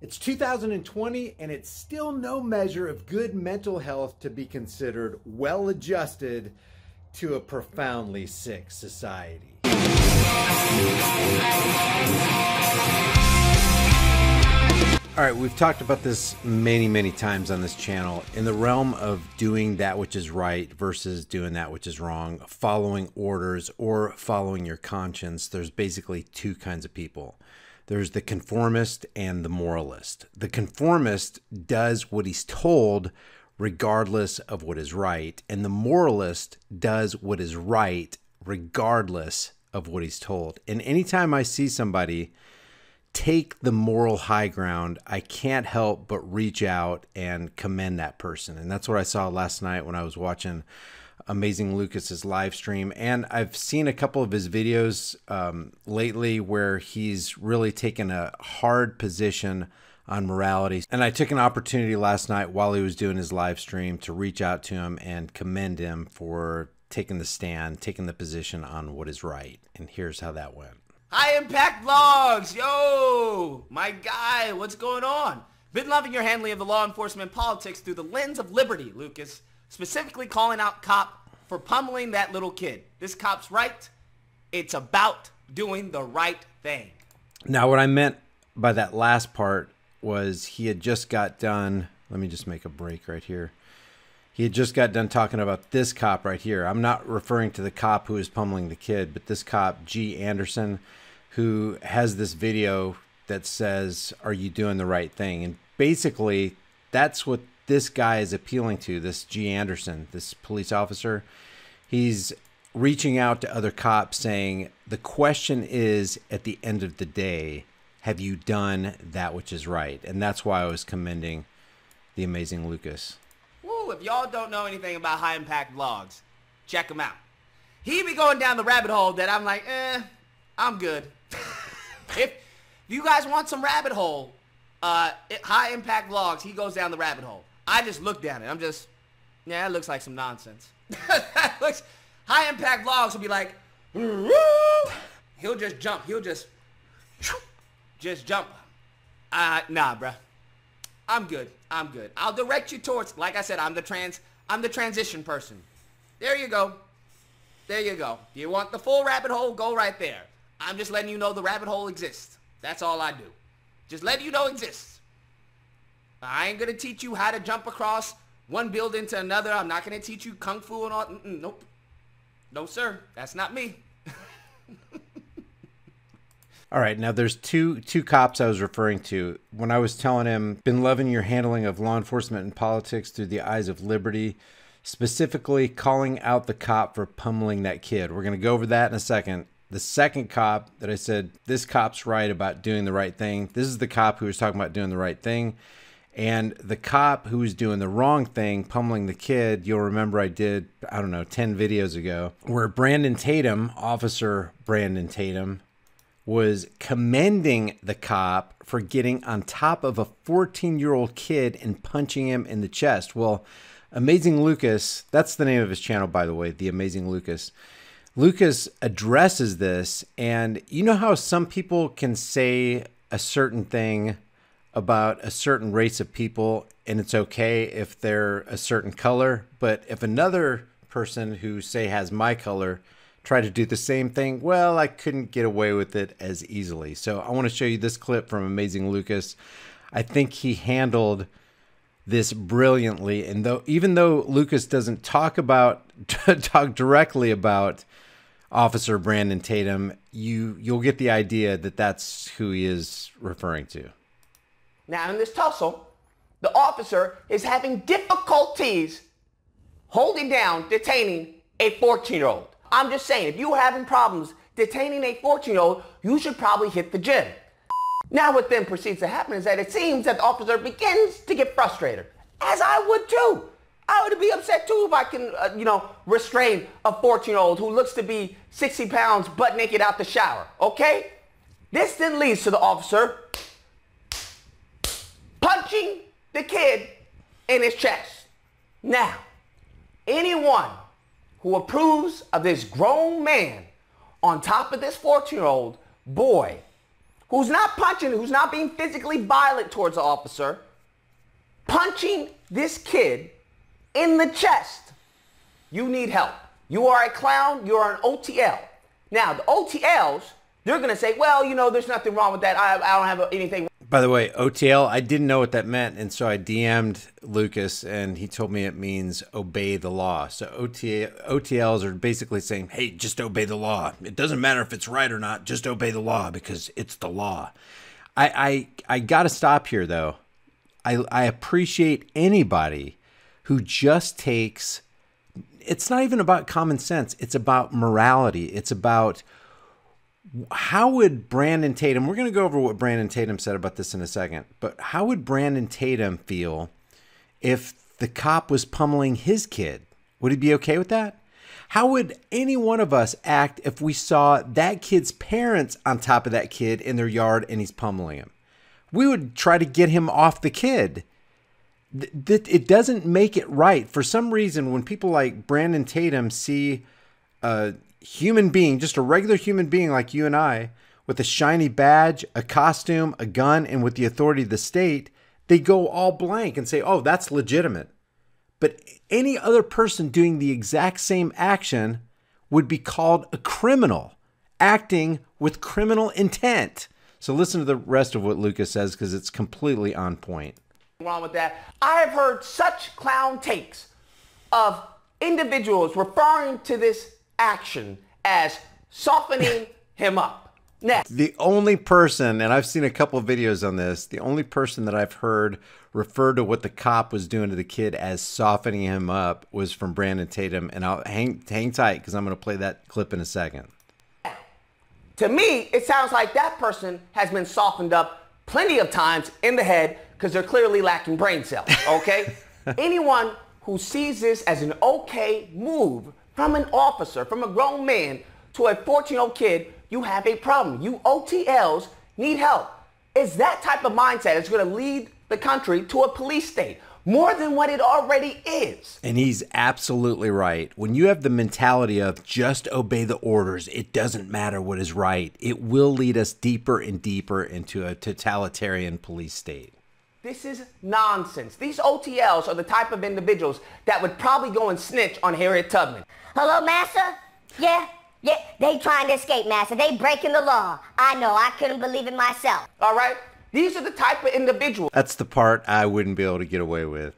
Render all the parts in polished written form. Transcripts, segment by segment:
It's 2020 and it's still no measure of good mental health to be considered well adjusted to a profoundly sick society. All right, we've talked about this many times on this channel. In the realm of doing that which is right versus doing that which is wrong, following orders or following your conscience, there's basically two kinds of people. There's the conformist and the moralist. The conformist does what he's told regardless of what is right, and the moralist does what is right regardless of what he's told. And anytime I see somebody take the moral high ground, I can't help but reach out and commend that person. And that's what I saw last night when I was watching Amazing Lucas's live stream. And I've seen a couple of his videos lately where he's really taken a hard position on morality. And I took an opportunity last night while he was doing his live stream to reach out to him and commend him for taking the stand, taking the position on what is right. And here's how that went. High Impact Vlogs, yo, my guy, what's going on? Been loving your handling of the law enforcement politics through the lens of liberty, Lucas. Specifically calling out cop for pummeling that little kid. This cop's right. It's about doing the right thing. Now, what I meant by that last part was he had just got done. Let me just make a break right here. He had just got done talking about this cop right here. I'm not referring to the cop who is pummeling the kid, but this cop, G. Anderson, who has this video that says, "Are you doing the right thing?" And basically, that's what this guy is appealing to, this G. Anderson, this police officer. He's reaching out to other cops saying, the question is, at the end of the day, have you done that which is right? And that's why I was commending the Amazing Lucas. Woo, if y'all don't know anything about High Impact Vlogs, check him out. He be going down the rabbit hole that I'm like, I'm good. If you guys want some rabbit hole, High Impact Vlogs, he goes down the rabbit hole. I just looked at it. I'm just, yeah, it looks like some nonsense. High Impact Vlogs will be like, woo! He'll just jump. He'll just jump. Nah, bruh. I'm good. I'm good. I'll direct you towards, like I said, I'm the transition person. There you go. There you go. If you want the full rabbit hole, go right there. I'm just letting you know the rabbit hole exists. That's all I do. Just letting you know it exists. I ain't going to teach you how to jump across one building to another. I'm not going to teach you kung fu and all. Nope. No, sir. That's not me. All right, now there's two cops I was referring to. When I was telling him, been loving your handling of law enforcement and politics through the eyes of liberty, specifically calling out the cop for pummeling that kid. We're going to go over that in a second. The second cop that I said, this cop's right about doing the right thing. This is the cop who was talking about doing the right thing. And the cop who was doing the wrong thing, pummeling the kid, you'll remember I did, I don't know, 10 videos ago, where Brandon Tatum, Officer Brandon Tatum, was commending the cop for getting on top of a 14-year-old kid and punching him in the chest. Well, Amazing Lucas, that's the name of his channel, by the way, The Amazing Lucas. Lucas addresses this, and you know how some people can say a certain thing about a certain race of people, and it's okay if they're a certain color, but if another person who, say, has my color try to do the same thing, well, I couldn't get away with it as easily. So I want to show you this clip from Amazing Lucas. I think he handled this brilliantly, and even though Lucas doesn't talk directly about Officer Brandon Tatum, you'll get the idea that that's who he is referring to. Now in this tussle, the officer is having difficulties holding down, detaining a 14-year-old. I'm just saying, if you're having problems detaining a 14-year-old, you should probably hit the gym. Now what then proceeds to happen is that it seems that the officer begins to get frustrated, as I would too. I would be upset too if I can, restrain a 14-year-old who looks to be 60 pounds butt naked out the shower, okay? This then leads to the officer punching the kid in his chest. Now, anyone who approves of this grown man on top of this 14-year-old boy who's not punching, who's not being physically violent towards the officer, punching this kid in the chest, you need help. You are a clown, you are an OTL. Now, the OTLs, they're going to say, well, you know, there's nothing wrong with that. I don't have anything. By the way, OTL, I didn't know what that meant, and so I DM'd Lucas, and he told me it means obey the law. So OTLs are basically saying, hey, just obey the law. It doesn't matter if it's right or not, just obey the law because it's the law. I got to stop here, though. I appreciate anybody who just takes, it's not even about common sense. It's about morality. It's about how would Brandon Tatum, we're going to go over what Brandon Tatum said about this in a second, but how would Brandon Tatum feel if the cop was pummeling his kid? Would he be okay with that? How would any one of us act if we saw that kid's parents on top of that kid in their yard and he's pummeling him? We would try to get him off the kid. It doesn't make it right. For some reason, when people like Brandon Tatum see a human being, just a regular human being like you and I, with a shiny badge, a costume, a gun, and with the authority of the state, they go all blank and say, oh, that's legitimate. But any other person doing the exact same action would be called a criminal, acting with criminal intent. So listen to the rest of what Lucas says because it's completely on point. Wrong with that. I have heard such clown takes of individuals referring to this action as softening him up. Next. The only person, and I've seen a couple of videos on this, the only person that I've heard refer to what the cop was doing to the kid as softening him up was from Brandon Tatum, and I'll hang tight because I'm going to play that clip in a second. To me, it sounds like that person has been softened up plenty of times in the head because they're clearly lacking brain cells, okay? Anyone who sees this as an okay move from an officer, from a grown man to a 14-year-old kid, you have a problem. You OTLs need help. It's that type of mindset that's going to lead the country to a police state more than what it already is. And he's absolutely right. When you have the mentality of just obey the orders, it doesn't matter what is right, it will lead us deeper and deeper into a totalitarian police state. This is nonsense. These OTLs are the type of individuals that would probably go and snitch on Harriet Tubman. Hello, Master? Yeah, they trying to escape, Master. They breaking the law. I know, I couldn't believe it myself. All right? These are the type of individuals. That's the part I wouldn't be able to get away with.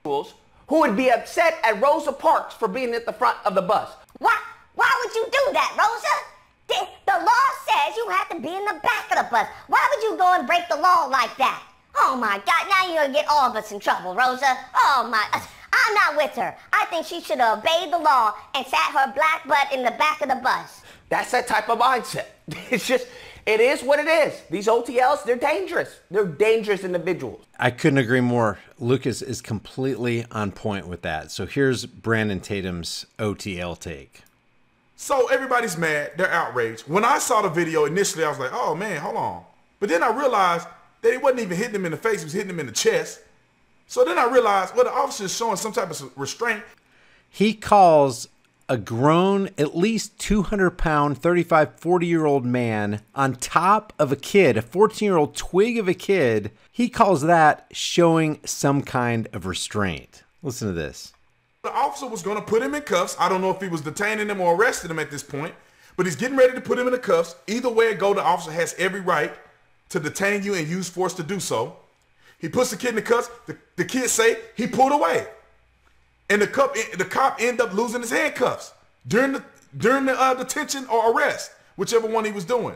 Who would be upset at Rosa Parks for being at the front of the bus. Why would you do that, Rosa? The law says you have to be in the back of the bus. Why would you go and break the law like that? Oh my God, now you're gonna get all of us in trouble, Rosa. Oh my, I'm not with her. I think she should have obeyed the law and sat her black butt in the back of the bus. That's that type of mindset. It's just, it is what it is. These OTLs, they're dangerous. They're dangerous individuals. I couldn't agree more. Lucas is completely on point with that. So here's Brandon Tatum's OTL take. So everybody's mad. They're outraged. When I saw the video initially, I was like, oh man, hold on. But then I realized that it wasn't even hitting him in the face. It was hitting him in the chest. So then I realized, well, the officer is showing some type of restraint. He calls a grown, at least 200-pound, 35, 40-year-old man on top of a kid, a 14-year-old twig of a kid. He calls that showing some kind of restraint. Listen to this. The officer was going to put him in cuffs. I don't know if he was detaining him or arresting him at this point, but he's getting ready to put him in the cuffs. Either way it go, the officer has every right to detain you and use force to do so. He puts the kid in the cuffs. The kid say he pulled away. And the cop ended up losing his handcuffs during the detention or arrest, whichever one he was doing.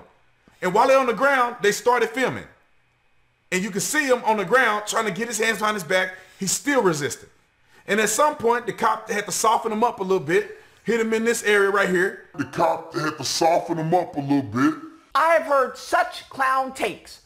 And while they're on the ground, they started filming. And you can see him on the ground trying to get his hands behind his back. He's still resisting. And at some point, the cop had to soften him up a little bit, hit him in this area right here. The cop had to soften him up a little bit. I have heard such clown takes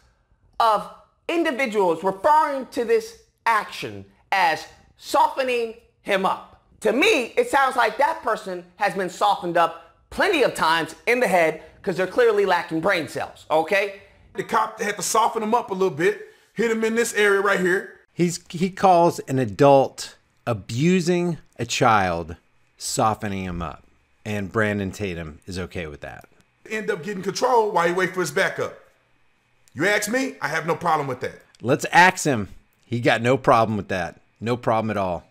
of individuals referring to this action as softening him up. To me, it sounds like that person has been softened up plenty of times in the head because they're clearly lacking brain cells, okay? The cop had to soften him up a little bit, hit him in this area right here. He calls an adult abusing a child softening him up, and Brandon Tatum is okay with that. End up getting control while he wait for his backup. You ask me, I have no problem with that. Let's ax him. He got no problem with that. No problem at all.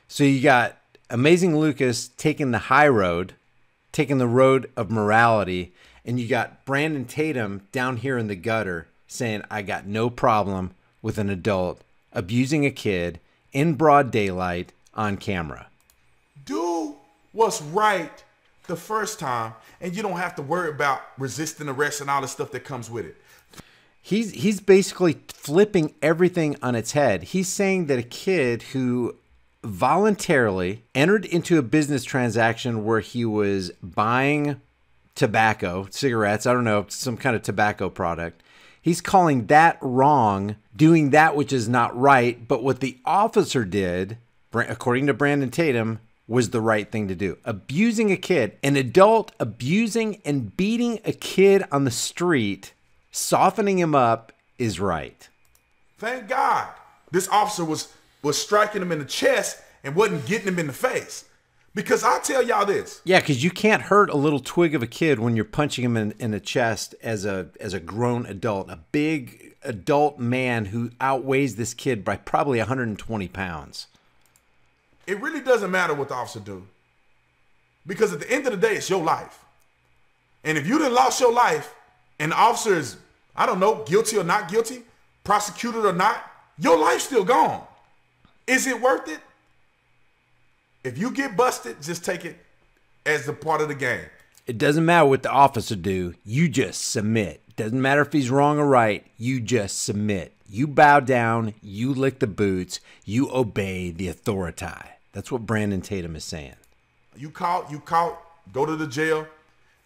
So you got Amazing Lucas taking the high road, taking the road of morality, and you got Brandon Tatum down here in the gutter saying, I got no problem with an adult abusing a kid in broad daylight on camera. Do what's right the first time, and you don't have to worry about resisting arrest and all the stuff that comes with it. He's basically flipping everything on its head. He's saying that a kid who voluntarily entered into a business transaction where he was buying tobacco, cigarettes, I don't know, some kind of tobacco product, he's calling that wrong, doing that which is not right, but what the officer did, according to Brandon Tatum, was the right thing to do. Abusing a kid, an adult abusing and beating a kid on the street, softening him up is right. Thank God this officer was striking him in the chest and wasn't getting him in the face. Because I'll tell y'all this. Yeah, because you can't hurt a little twig of a kid when you're punching him in the chest as a grown adult, a big adult man who outweighs this kid by probably 120 pounds. It really doesn't matter what the officer do. Because at the end of the day, it's your life. And if you done lost your life and the officer is, I don't know, guilty or not guilty, prosecuted or not, your life's still gone. Is it worth it? If you get busted, just take it as the part of the game. It doesn't matter what the officer do. You just submit. Doesn't matter if he's wrong or right. You just submit. You bow down. You lick the boots. You obey the authority. That's what Brandon Tatum is saying. You caught, go to the jail,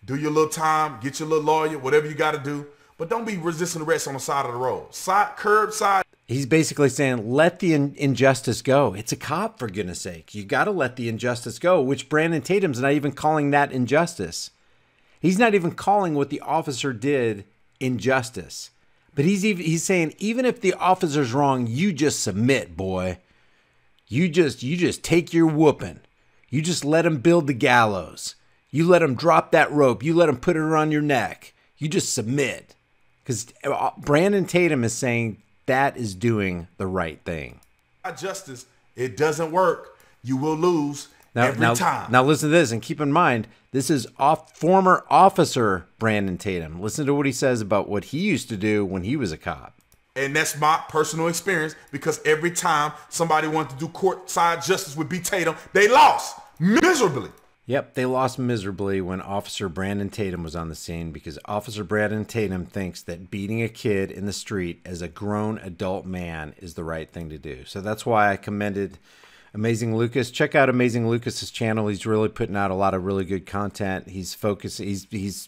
do your little time, get your little lawyer, whatever you got to do. But don't be resisting arrest on the side of the road. Curbside. He's basically saying, let the injustice go. It's a cop, for goodness sake. You got to let the injustice go, which Brandon Tatum's not even calling that injustice. He's not even calling what the officer did injustice. But he's saying, even if the officer's wrong, you just submit, boy. You just take your whooping. You just let him build the gallows. You let him drop that rope. You let him put it around your neck. You just submit. Because Brandon Tatum is saying that is doing the right thing. Justice, it doesn't work. You will lose every time. Now listen to this, and keep in mind, this is former officer Brandon Tatum. Listen to what he says about what he used to do when he was a cop. And that's my personal experience, because every time somebody wanted to do courtside justice with B. Tatum, they lost miserably. Yep, they lost miserably when Officer Brandon Tatum was on the scene, because Officer Brandon Tatum thinks that beating a kid in the street as a grown adult man is the right thing to do. So that's why I commended Amazing Lucas. Check out Amazing Lucas's channel. He's really putting out a lot of really good content. He's focused. He's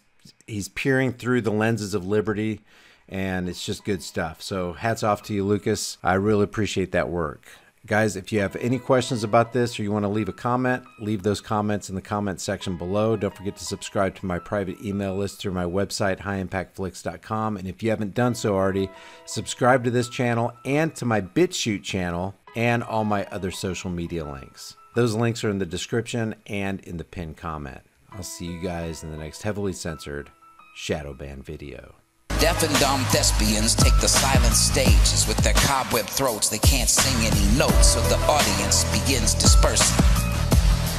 peering through the lenses of liberty, and it's just good stuff. So hats off to you, Lucas. I really appreciate that work. Guys, if you have any questions about this or you want to leave a comment, leave those comments in the comment section below. Don't forget to subscribe to my private email list through my website, highimpactflix.com. And if you haven't done so already, subscribe to this channel and to my BitChute channel and all my other social media links. Those links are in the description and in the pinned comment. I'll see you guys in the next heavily censored shadow ban video. Deaf and dumb thespians take the silent stages. With their cobweb throats, they can't sing any notes, so the audience begins dispersing.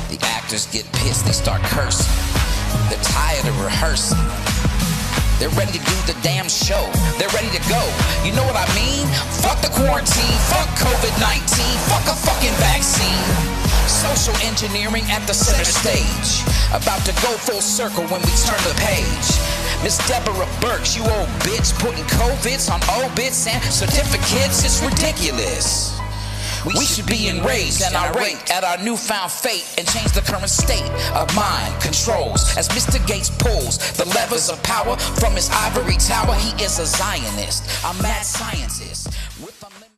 The actors get pissed, they start cursing. They're tired of rehearsing. They're ready to do the damn show. They're ready to go. You know what I mean? Fuck the quarantine, fuck COVID-19, fuck a fucking vaccine. Social engineering at the center stage. About to go full circle when we turn the page. Miss Deborah Burks, you old bitch, putting COVIDs on obits and certificates, it's ridiculous. We should be enraged and irate at our newfound fate and change the current state of mind controls. As Mr. Gates pulls the levers of power from his ivory tower, he is a Zionist, a mad scientist.